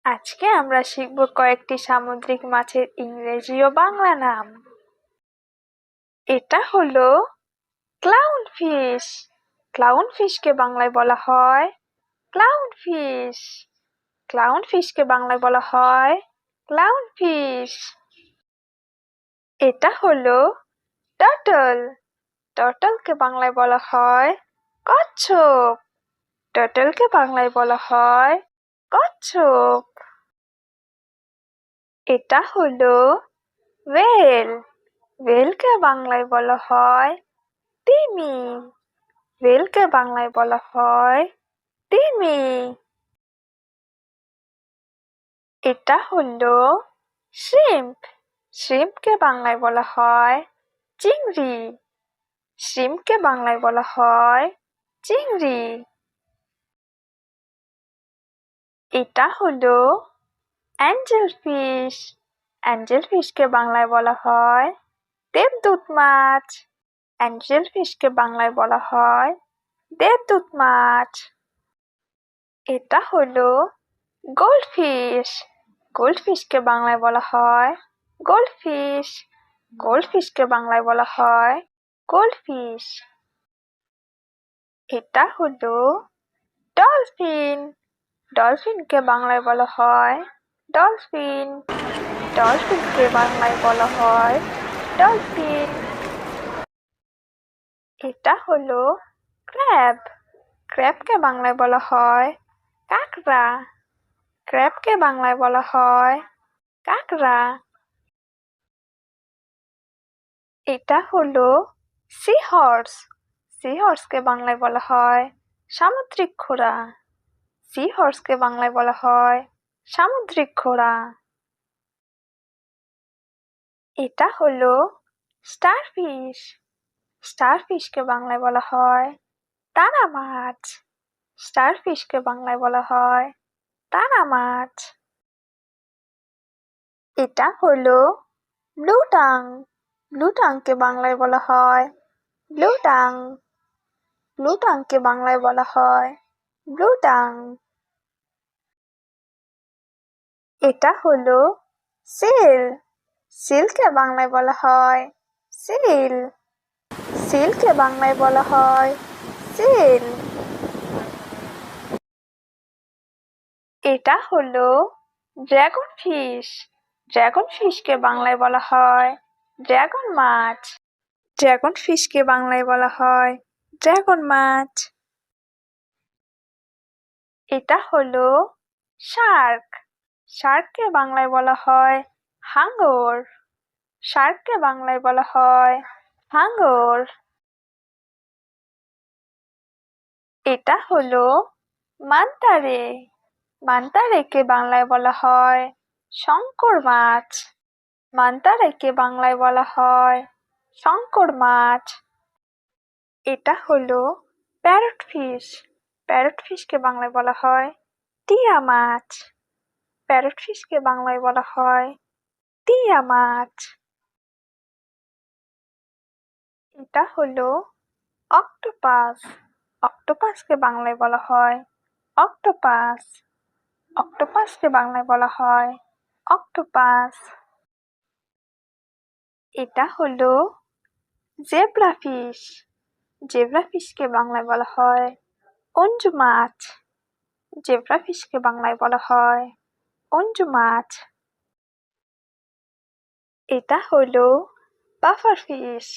আজকে আমরা শিখব কয়েকটি সামুদ্রিক মাছের ইংরেজি ও বাংলা নাম। এটা হলো ক্লাউনফিশ। ক্লাউনফিশকে বাংলায় বলা হয় ক্লাউনফিশ। ক্লাউনফিশকে বাংলায় বলা হয় ক্লাউনফিশ। এটা হলো টার্টল। টার্টলকে বাংলায় বলা হয় কচ্ছপ। টার্টলকে বাংলায় বলা হয় কচ্ছপ। এটা হলো whale। whaleকে বাংলায় বলা হয় তিমি। whaleকে বাংলায় বলা হয় তিমি। এটা হলো shrimp। shrimpকে বাংলায় বলা হয় চিংড়ি। shrimpকে বাংলায় বলা হয় চিংড়ি। এটা হলো অ্যাঞ্জেলফিশ। অ্যাঞ্জেলফিশকে বাংলায় বলা হয় দেবদূত মাছ। অ্যাঞ্জেলফিশকে বাংলায় বলা হয় দেবদূত মাছ। এটা হলো গোল্ডফিশ। গোল্ডফিশকে বাংলায় বলা হয় গোল্ডফিশ। গোল্ডফিশকে বাংলায় বলা হয় গোল্ডফিশ। এটা হলো ডলফিন। ডলফিনকে বাংলায় বলা হয় ডলফিন। ডলফিনকে বাংলায় বলা হয় ডলফিন। এটা হলো ক্র্যাব। ক্র্যাবকে বাংলায় বলা হয় কাঁকড়া। ক্র্যাবকে বাংলায় বলা হয় কাঁকড়া। এটা হলো সি হর্স। সি হর্সকে বাংলায় বলা হয় সামুদ্রিক ঘোড়া। সি হর্সকে বাংলায় বলা হয় সামুদ্রিক ঘোড়া। এটা হলো স্টারফিশ। স্টারফিশকে বাংলায় বলা হয় তারা মাছ। স্টারফিশকে বাংলায় বলা হয় তারা মাছ। এটা হলো ব্লু টাং। ব্লু টাংকে বাংলায় বলা হয় ব্লু টাং। ব্লু টাংকে বাংলায় বলা হয় ব্লু টাং। এটা হলো সিল। সিলকে বাংলায় বলা হয় সিল। সিলকে বাংলায় বলা হয় সিল। এটা হলো ড্রাগন ফিশ। ড্রাগন ফিশকে বাংলায় বলা হয় ড্রাগন মাছ। ড্রাগন ফিশকে বাংলায় বলা হয় ড্রাগন মাছ। এটা হলো শার্ক। শার্ককে বাংলায় বলা হয় হাঙর। শার্ককে বাংলায় বলা হয় হাঙর। এটা হলো মান্তারে। মান্তারেকে বাংলায় বলা হয় শঙ্কর মাছ। মান্তারেকে বাংলায় বলা হয় শঙ্কর মাছ। এটা হলো প্যারট ফিশ। প্যারট ফিশকে বাংলায় বলা হয় টিয়া মাছ। প্যারট ফিশকে বাংলায় বলা হয় টিয়া মাছ। এটা হলো অক্টোপাস। অক্টোপাসকে বাংলায় বলা হয় অক্টোপাস। অক্টোপাসকে বাংলায় বলা হয় অক্টোপাস। এটা হলো জেব্রা ফিশ। জেব্রা ফিশকে বাংলায় বলা হয় অঞ্জু মাছ। জেব্রা ফিশকে বাংলায় বলা হয় অঞ্জু মাছ। এটা হলো পাফার ফিশ।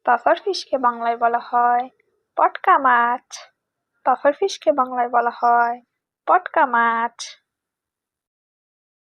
পাফার ফিশকে বাংলায় বলা হয় পটকা মাছ। পাফার ফিশকে বাংলায় বলা হয় পটকা মাছ।